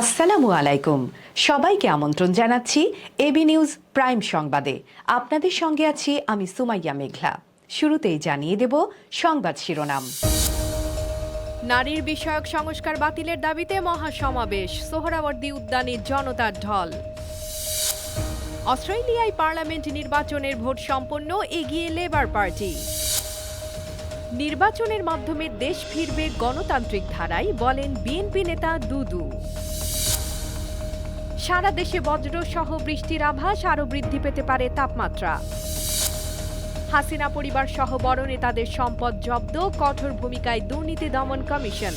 আসসালামু আলাইকুম। সবাইকে আমন্ত্রণ জানাচ্ছি এবি নিউজ প্রাইম সংবাদে। আপনাদের সঙ্গে আছি আমি সুমাইয়া মেঘলা। শুরুতেই জানিয়ে দেব সংবাদ শিরোনাম। নারীর বিষয়ক সংস্কার বাতিলের দাবিতে মহাসমাবেশ, সোহরাওয়ার্দী উদ্যানে জনতার ঢল। অস্ট্রেলিয়ায় পার্লামেন্ট নির্বাচনের ভোট সম্পন্ন, এগিয়ে লেবার পার্টি। নির্বাচনের মাধ্যমে দেশ ফিরবে গণতান্ত্রিক ধারায়, বলেন বিএনপি নেতা দুদু। সারা দেশে বজ্রসহ বৃষ্টির আভাস, আরও বৃদ্ধি পেতে পারে তাপমাত্রা। হাসিনা পরিবার সহ বড় নেতাদের সম্পদ জব্দ, কঠোর ভূমিকায় দুর্নীতি দমন কমিশন।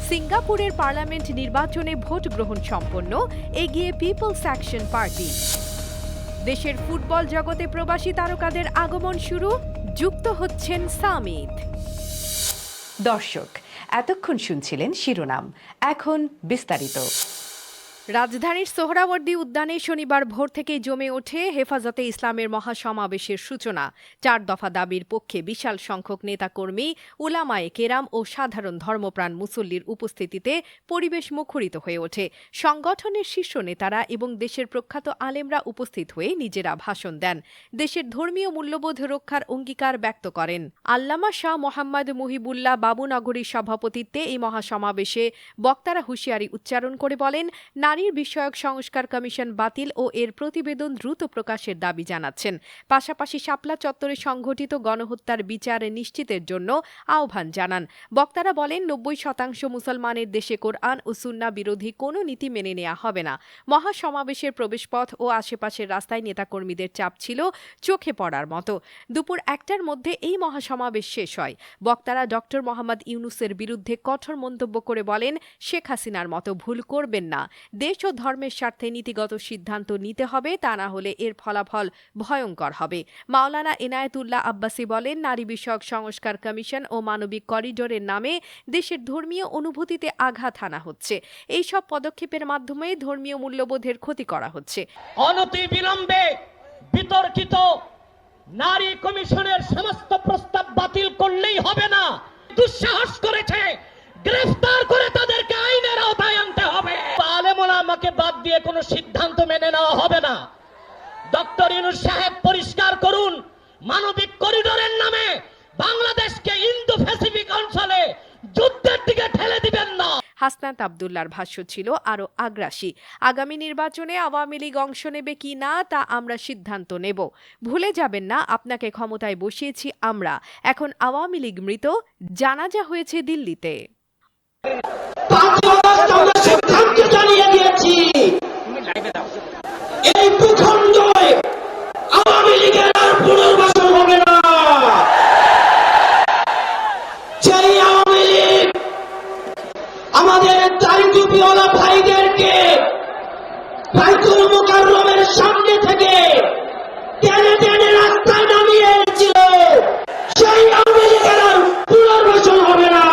সিঙ্গাপুরের পার্লামেন্ট নির্বাচনে ভোট গ্রহণ সম্পন্ন, এগিয়ে পিপলস অ্যাকশন পার্টি। দেশের ফুটবল জগতে প্রবাসী তারকাদের আগমন শুরু, যুক্ত হচ্ছেন সামিদ। দর্শক, এতক্ষণ শুনছিলেন শিরোনাম, এখন বিস্তারিত। রাজধানীর সোহরাওয়ার্দী উদ্যানে শনিবার ভোর থেকেই জমে ওঠে হেফাজতে ইসলামের মহাসমাবেশের সূচনা। 4 দফা দাবির পক্ষে বিশাল সংখ্যক নেতাকর্মী, উলামায়ে কেরাম ও সাধারণ ধর্মপ্রাণ মুসল্লির উপস্থিতিতে পরিবেশ মুখরিত হয়ে ওঠে। সংগঠনের শীর্ষ নেতারা এবং দেশের প্রখ্যাত আলেমরা উপস্থিত হয়ে নিজেরা ভাষণ দেন, দেশের ধর্মীয় মূল্যবোধ রক্ষার অঙ্গীকার ব্যক্ত করেন। আল্লামা শাহ মোহাম্মদ মুহিবুল্লাহ বাবুনগরীর সভাপতিত্বে এই মহাসমাবেশে বক্তারা হুঁশিয়ারি উচ্চারণ করে বলেন, নারীর বিষয়ক সংস্কার কমিশন বাতিল ও এর প্রতিবেদন দ্রুত প্রকাশের দাবি জানাচ্ছেন। পাশাপাশি শাপলা চত্বরে সংঘটিত গণহত্যার বিচার নিশ্চিতের জন্য আহ্বান জানান। বক্তারা বলেন, 90% মুসলমানের দেশে কোরআন ও সুন্নাহ বিরোধী কোনো নীতি মেনে নেওয়া হবে না। মহাসমাবেশের প্রবেশপথ ও আশেপাশের রাস্তায় নেতাকর্মীদের চাপ ছিল চোখে পড়ার মতো। দুপুর 1টার মধ্যে এই মহাসমাবেশ শেষ হয়। বক্তারা ডক্টর মোহাম্মদ ইউনূসের বিরুদ্ধে কঠোর মন্তব্য করে বলেন, শেখ হাসিনার মতো ভুল করবেন না। দেশ ও ধর্মের স্বার্থে নীতিগত সিদ্ধান্ত নিতে হবে, তা না হলে এর ফলাফল ভয়ঙ্কর হবে। মাওলানা এনায়েতুল্লাহ আব্বাসী বলেন, নারী বিষয়ক সংস্কার কমিশন ও মানবিক করিডোরের নামে দেশের ধর্মীয় অনুভূতিতে আঘাত হানা হচ্ছে। এই সব পদক্ষেপের মাধ্যমে ধর্মীয় মূল্যবোধের ক্ষতি করা হচ্ছে। অনতিবিলম্বে বিতর্কিত নারী কমিশনের সমস্ত প্রস্তাব বাতিল করলেই হবে না। দুঃসাহস করেছে, গ্রেফতার করে তাদেরকে আইনের আওতায় আনতে হবে। আলেম ওলামাকে বাদ দিয়ে কোনো সিদ্ধান্ত মেনে নেওয়া হবে না। ডক্টর ইউনূস সাহেব পরিষ্কার করুন, মানবিক করিডোরের নামে বাংলাদেশকে ইন্দো প্যাসিফিক অঞ্চলে যুদ্ধের দিকে ঠেলে দিবেন না। হাসনাত আব্দুল্লাহর ভাষ্য ছিল আরও আগ্রাসী। আগামী নির্বাচনে আওয়ামী লীগ অংশ নেবে কি না তা আমরা সিদ্ধান্ত নেব। ভুলে যাবেন না, আপনাকে ক্ষমতায় বসিয়েছি আমরা। এখন আওয়ামী লীগ মৃত, জানাজা হয়েছে দিল্লিতে। সিদ্ধান্ত জানিয়ে দিয়েছি, এই ভূখণ্ডে আওয়ামী লীগের আর পুনর্বাসন হবে না। সেই আওয়ামী লীগ আমাদের দাড়ি-টুপিওয়ালা ভাইদেরকে বাইতুল মুকাররমের সামনে থেকে টেনে টেনে রাস্তায় নামিয়ে এনেছিল, সেই আওয়ামী লীগের আর পুনর্বাসন হবে না।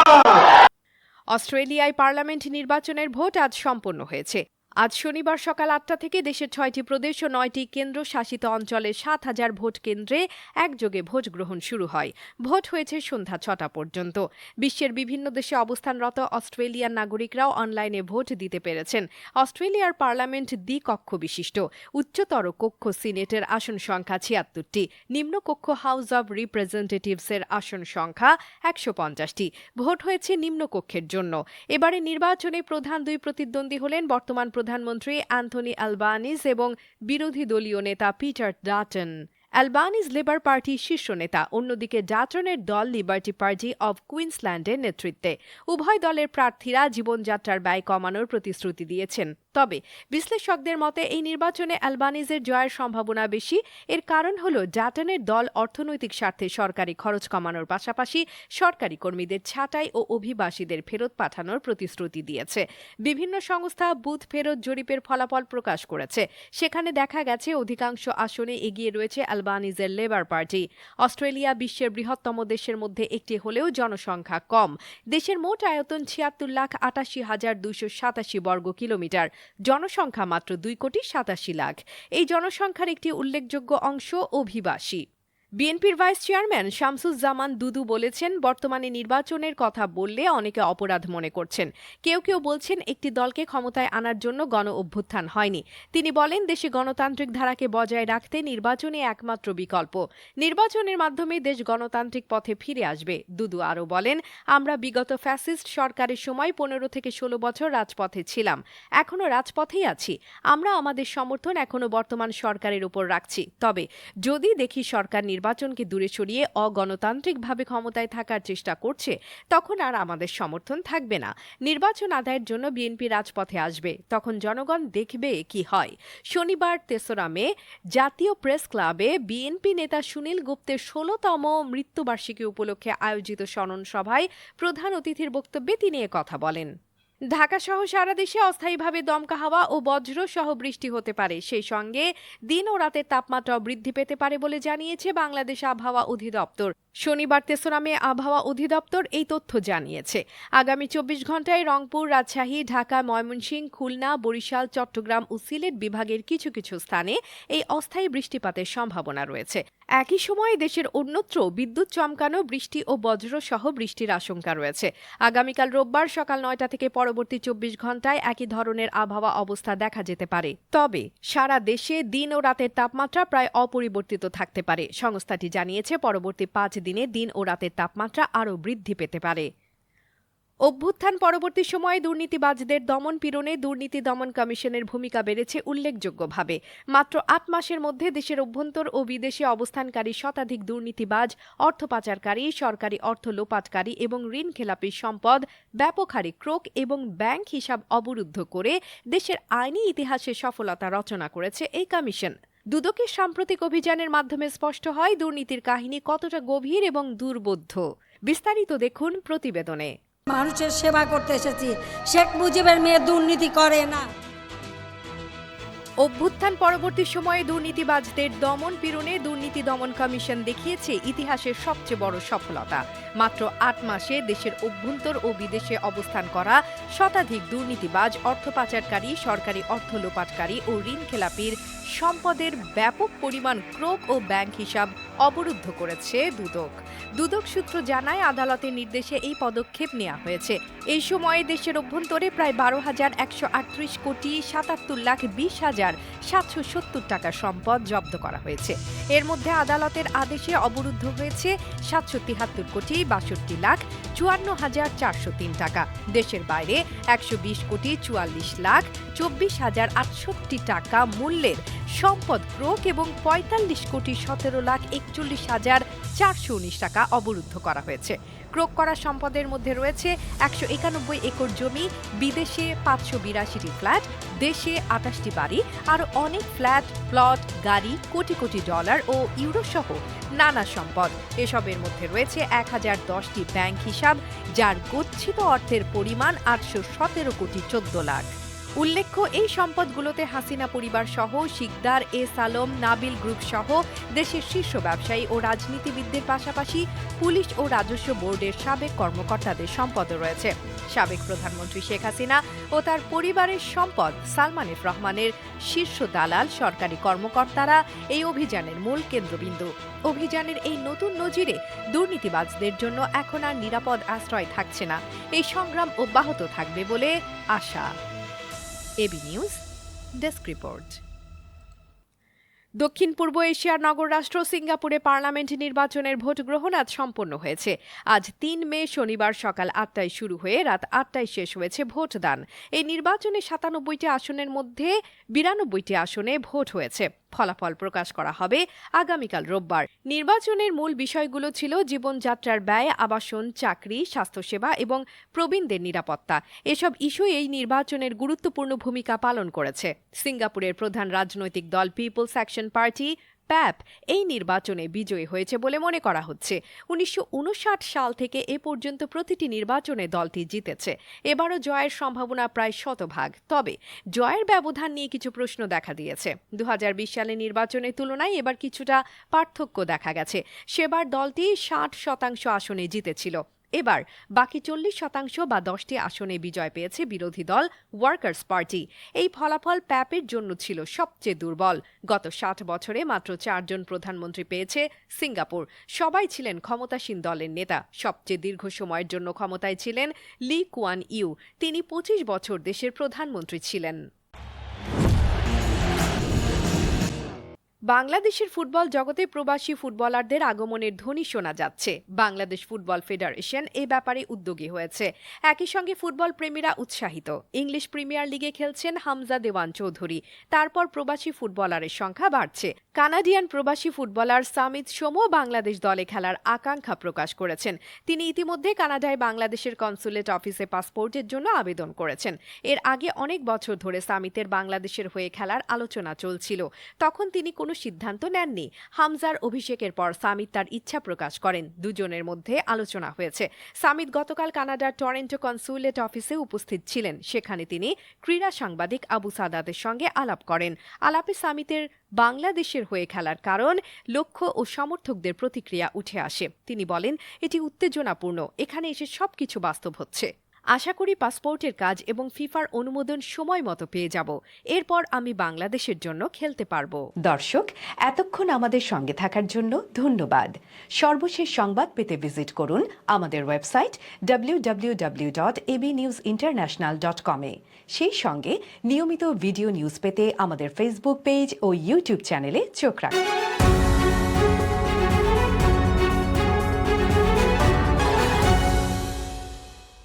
অস্ট্রেলিয়ায় পার্লামেন্ট নির্বাচনের ভোট আজ সম্পন্ন হয়েছে। আজ শনিবার সকাল 8টা থেকে দেশের 6টি প্রদেশ ও 9টি কেন্দ্র শাসিত অঞ্চলের 7,000 ভোট কেন্দ্রে একযোগে ভোট গ্রহণ শুরু হয়। ভোট হয়েছে সন্ধ্যা 6টা পর্যন্ত। বিশ্বের বিভিন্ন দেশে অবস্থানরত অস্ট্রেলিয়ান নাগরিকরাও অনলাইনে ভোট দিতে পেরেছেন। অস্ট্রেলিয়ার পার্লামেন্ট দ্বিকক্ষ বিশিষ্ট। উচ্চতর কক্ষ সিনেটের আসন সংখ্যা 76টি, নিম্ন কক্ষ হাউস অব রিপ্রেজেন্টেটিভসের আসন সংখ্যা 150টি। ভোট হয়েছে নিম্নকক্ষের জন্য। এবারে নির্বাচনে প্রধান দুই প্রতিদ্বন্দ্বী হলেন বর্তমান প্রধানমন্ত্রী অ্যান্থনি অ্যালবানিজ এবং বিরোধী দলীয় নেতা পিটার ডাটন। অ্যালবানিজ লেবার পার্টির শীর্ষ নেতা, অন্যদিকে ডাটনের দল লিবার্টি পার্টি অব কুইন্সল্যান্ডের নেতৃত্বে। উভয় দলের প্রার্থীরা জীবনযাত্রার ব্যয় কমানোর প্রতিশ্রুতি দিয়েছেন। তবে বিশ্লেষকদের মতে এই নির্বাচনে অ্যালবানিজের জয়ের সম্ভাবনা বেশি। এর কারণ হল ডাটনের দল অর্থনৈতিক স্বার্থে সরকারি খরচ কমানোর পাশাপাশি সরকারি কর্মীদের ছাঁটাই ও অভিবাসীদের ফেরত পাঠানোর প্রতিশ্রুতি দিয়েছে। বিভিন্ন সংস্থা বুথ ফেরত জরিপের ফলাফল প্রকাশ করেছে। সেখানে দেখা গেছে অধিকাংশ আসনে এগিয়ে রয়েছে অ্যালবানিজের লেবার পার্টি। অস্ট্রেলিয়া বিশ্বের বৃহত্তম দেশের মধ্যে একটি হলেও জনসংখ্যা কম। দেশের মোট আয়তন ৭৬,৮৮,২৮৭ বর্গ কিলোমিটার। জনসংখ্যা মাত্র 2,87,00,000। এই জনসংখ্যার একটি উল্লেখযোগ্য অংশ অভিবাসী। বিএনপির ভাইস চেয়ারম্যান শামসুজ্জামান দুদু বলেছেন, বর্তমানে নির্বাচনের কথা বললে অনেকে অপরাধ মনে করছেন। কেউ কেউ বলছেন একটি দলকে ক্ষমতায় আনার জন্য গণ অভ্যুত্থান হয়নি। তিনি বলেন, দেশে গণতান্ত্রিক ধারাকে বজায় রাখতে নির্বাচনই একমাত্র বিকল্প। নির্বাচনের মাধ্যমে দেশ গণতান্ত্রিক পথে ফিরে আসবে। দুদু আরও বলেন, আমরা বিগত ফ্যাসিস্ট সরকারের সময় 15 থেকে 16 বছর রাজপথে ছিলাম, এখনও রাজপথেই আছি। আমরা আমাদের সমর্থন এখনও বর্তমান সরকারের উপর রাখছি। তবে যদি দেখি সরকার নির্বাচনকে দূরে সরিয়ে অগণতান্ত্রিকভাবে ক্ষমতায় থাকার চেষ্টা করছে, তখন আর আমাদের সমর্থন থাকবে না। নির্বাচন আদায়ের জন্য বিএনপি রাজপথে আসবে, তখন জনগণ দেখবে কি হয়। শনিবার 3রা মে জাতীয় প্রেস ক্লাবে বিএনপি নেতা সুনীল গুপ্তের 16তম মৃত্যুবার্ষিকী উপলক্ষে আয়োজিত স্মরণ সভায় প্রধান অতিথির বক্তব্যে তিনি কথা বলেন। ঢাকাসহ সারা দেশে অস্থায়ীভাবে দমকা হাওয়া ও বজ্র সহ বৃষ্টি হতে পারে। সেই সঙ্গে দিন ও রাতের তাপমাত্রাও বৃদ্ধি পেতে পারে বলে জানিয়েছে বাংলাদেশ আবহাওয়া অধিদপ্তর। শনিবার 3রা মে আবহাওয়া অধিদপ্তর এই তথ্য জানিয়েছে। আগামী 24 ঘন্টায় রংপুর, রাজশাহী, ঢাকা, ময়মনসিংহ, খুলনা, বরিশাল, চট্টগ্রাম ও সিলেট বিভাগের কিছু কিছু স্থানে এই অস্থায়ী বৃষ্টিপাতের সম্ভাবনা রয়েছে। একই সময়ে দেশের অন্যত্র বিদ্যুৎ চমকানো, বৃষ্টি ও বজ্র সহ বৃষ্টির আশঙ্কা রয়েছে। আগামীকাল রোববার সকাল 9টা থেকে পরবর্তী 24 ঘন্টায় একই ধরনের আবহাওয়া অবস্থা দেখা যেতে পারে। তবে সারা দেশে দিন ও রাতের তাপমাত্রা প্রায় অপরিবর্তিত থাকতে পারে। সংস্থাটি জানিয়েছে, পরবর্তী 5 দিনে দিন ও রাতের তাপমাত্রা আরও বৃদ্ধি পেতে পারে। অভ্যুত্থান পরবর্তী সময়ে দুর্নীতিবাজদের দমন পীড়নে দুর্নীতি দমন কমিশনের ভূমিকা বেড়েছে উল্লেখযোগ্যভাবে। মাত্র 8 মাসের মধ্যে দেশের অভ্যন্তর ও বিদেশে অবস্থানকারী শতাধিক দুর্নীতিবাজ, অর্থ পাচারকারী, সরকারি অর্থ লোপাটকারী এবং ঋণখেলাপি সম্পদ ব্যাপক হারে ক্রোক এবং ব্যাংক হিসাব অবরুদ্ধ করে দেশের আইনি ইতিহাসে সফলতা রচনা করেছে এই কমিশন। দুদকের সাম্প্রতিক অভিযানের মাধ্যমে স্পষ্ট হয় দুর্নীতির কাহিনী কতটা গভীর এবং দুর্বোধ্য। বিস্তারিত দেখুন প্রতিবেদনে। মানুষের সেবা করতে এসেছি, শেখ মুজিবের মেয়ে দুর্নীতি করে না। অভ্যুত্থান পরবর্তী সময়ে দুর্নীতিবাজদের দমন পীড়নে দুর্নীতি দমন কমিশন দেখিয়েছে ইতিহাসের সবচেয়ে বড় সফলতা। মাত্র 8 মাসে দেশের অভ্যন্তর ও বিদেশে অবস্থান করা শতাধিক দুর্নীতিবাজ, অর্থ পাচারকারী, সরকারি অর্থ লোপাটকারী ও ঋণখেলাপির সম্পদের ব্যাপক পরিমাণ ক্রোক ও ব্যাংক হিসাব অবরুদ্ধ করেছে দুদক। দুদক সূত্র জানায়, আদালতের নির্দেশে এই পদক্ষেপ নেওয়া হয়েছে। এই সময়ে দেশের অভ্যন্তরে প্রায় 12,138 কোটি 77,20,770 টাকা সম্পদ জব্দ করা হয়েছে। এর মধ্যে আদালতের আদেশে অবরুদ্ধ হয়েছে 773 কোটি 62,54,403 টাকা। দেশের বাইরে 120 কোটি 44,24,068 টাকা মূল্যের সম্পদ ক্রোক এবং 45 কোটি 17,41,419 টাকা অবরুদ্ধ করা হয়েছে। ক্রোক করা সম্পদের মধ্যে রয়েছে 191 একর জমি, বিদেশে 582টি ফ্ল্যাট, দেশে 28টি বাড়ি, আরও অনেক ফ্ল্যাট, প্লট, গাড়ি, কোটি কোটি ডলার ও ইউরো সহ নানা সম্পদ। এসবের মধ্যে রয়েছে 1010টি ব্যাংক হিসাব, যার গচ্ছিত অর্থের পরিমাণ 817 কোটি 14 লাখ। উল্লেখ্য, এই সম্পদগুলোতে হাসিনা পরিবার সহ শিকদার, এস আলম, নাবিল গ্রুপ সহ দেশের শীর্ষ ব্যবসায়ী ও রাজনীতিবিদদের পাশাপাশি পুলিশ ও রাজস্ব বোর্ডের সাবেক কর্মকর্তাদের সম্পদও রয়েছে। সাবেক প্রধানমন্ত্রী শেখ হাসিনা ও তার পরিবারের সম্পদ, সালমান এফ রহমানের শীর্ষ দালাল, সরকারি কর্মকর্তারা এই অভিযানের মূল কেন্দ্রবিন্দু। অভিযানের এই নতুন নজিরে দুর্নীতিবাজদের জন্য এখন আর নিরাপদ আশ্রয় থাকছে না। এই সংগ্রাম অব্যাহত থাকবে বলে আশা। AB news desk report. দক্ষিণ পূর্ব এশিয়ার নগররাষ্ট্র সিঙ্গাপুরে পার্লামেন্ট নির্বাচনের ভোট গ্রহণ আজ সম্পন্ন হয়েছে। আজ 3 মে শনিবার সকাল 8টায় শুরু হয়ে রাত 8টায় শেষ হয়েছে ভোটদান। এই নির্বাচনে 97টি আসনের মধ্যে 92টি আসনে ভোট হয়েছে। ফলাফল প্রকাশ করা হবে আগামীকাল রোববার। নির্বাচনের মূল বিষয়গুলো ছিল জীবনযাত্রার ব্যয়, আবাসন, চাকরি, স্বাস্থ্যসেবা এবং প্রবীণদের নিরাপত্তা। এসব ইস্যু এই নির্বাচনের গুরুত্বপূর্ণ ভূমিকা পালন করেছে। সিঙ্গাপুরের প্রধান রাজনৈতিক দল পিপলস অ্যাকশন পার্টি প্যাপ এই নির্বাচনে বিজয়ী হয়েছে বলে মনে করা হচ্ছে। 1959 সাল থেকে এ পর্যন্ত প্রতিটি নির্বাচনে দলটি জিতেছে। এবারও জয়ের সম্ভাবনা প্রায় 100%। তবে জয়ের ব্যবধান নিয়ে কিছু প্রশ্ন দেখা দিয়েছে। 2020 সালের নির্বাচনের তুলনায় এবার কিছুটা পার্থক্য দেখা গেছে। সেবার দলটি 60% আসনে জিতেছিল। এবার বাকি 40% বা 10টি আসনে বিজয় পেয়েছে বিরোধী দল ওয়ার্কার্স পার্টি। এই ফলাফল প্যাপের জন্য ছিল সবচেয়ে দুর্বল। গত 60 বছরে মাত্র 4 জন প্রধানমন্ত্রী পেয়েছে সিঙ্গাপুর। সবাই ছিলেন ক্ষমতাসীন দলের নেতা। সবচেয়ে দীর্ঘ সময়ের জন্য ক্ষমতায় ছিলেন লি কুয়ান ইউ। তিনি 25 বছর দেশের প্রধানমন্ত্রী ছিলেন। বাংলাদেশের ফুটবল জগতে প্রবাসী ফুটবলারদের আগমনের ধ্বনি শোনা যাচ্ছে। বাংলাদেশ ফুটবল ফেডারেশন এ ব্যাপারে উদ্যোগী হয়েছে। একই সঙ্গে ফুটবল প্রেমীরা উৎসাহিত। ইংলিশ প্রিমিয়ার লিগে খেলছেন হামজা দেওয়ান চৌধুরী। তারপর প্রবাসী ফুটবলারের সংখ্যা বাড়ছে। কানাডিয়ান প্রবাসী ফুটবলার সামিত সোমো বাংলাদেশ দলে খেলার আকাঙ্ক্ষা প্রকাশ করেছেন। তিনি ইতিমধ্যে কানাডায় বাংলাদেশের কনসুলেট অফিসে পাসপোর্টের জন্য আবেদন করেছেন। এর আগে অনেক বছর ধরে সামিতের বাংলাদেশের হয়ে খেলার আলোচনা চলছিল। তখন তিনি কোনো সিদ্ধান্ত নেননি। হামজার অভিষেকের পর সামিত তার ইচ্ছা প্রকাশ করেন। দুজনের মধ্যে আলোচনা হয়েছে। সামিত গতকাল কানাডার টরন্টো কনসুলেট অফিসে উপস্থিত ছিলেন। সেখানে তিনি ক্রীড়া সাংবাদিক আবু সাদাতের সঙ্গে আলাপ করেন। আলাপে সামিতের বাংলাদেশের হয়ে খেলার কারণ, লক্ষ্য ও সমর্থকদের প্রতিক্রিয়া উঠে আসে। তিনি বলেন, এটি উত্তেজনাপূর্ণ। এখানে এসে সবকিছু বাস্তব হচ্ছে। আশা করি পাসপোর্টের কাজ এবং ফিফার অনুমোদন সময় মতো পেয়ে যাব। এরপর আমি বাংলাদেশের জন্য খেলতে পারবো। দর্শক, এতক্ষণ আমাদের সঙ্গে থাকার জন্য ধন্যবাদ। সর্বশেষ সংবাদ পেতে ভিজিট করুন আমাদের ওয়েবসাইট www.abnewsinternational.com এ। সেই সঙ্গে নিয়মিত ভিডিও নিউজ পেতে আমাদের ফেসবুক পেজ ও ইউটিউব চ্যানেলে চোখ রাখুন।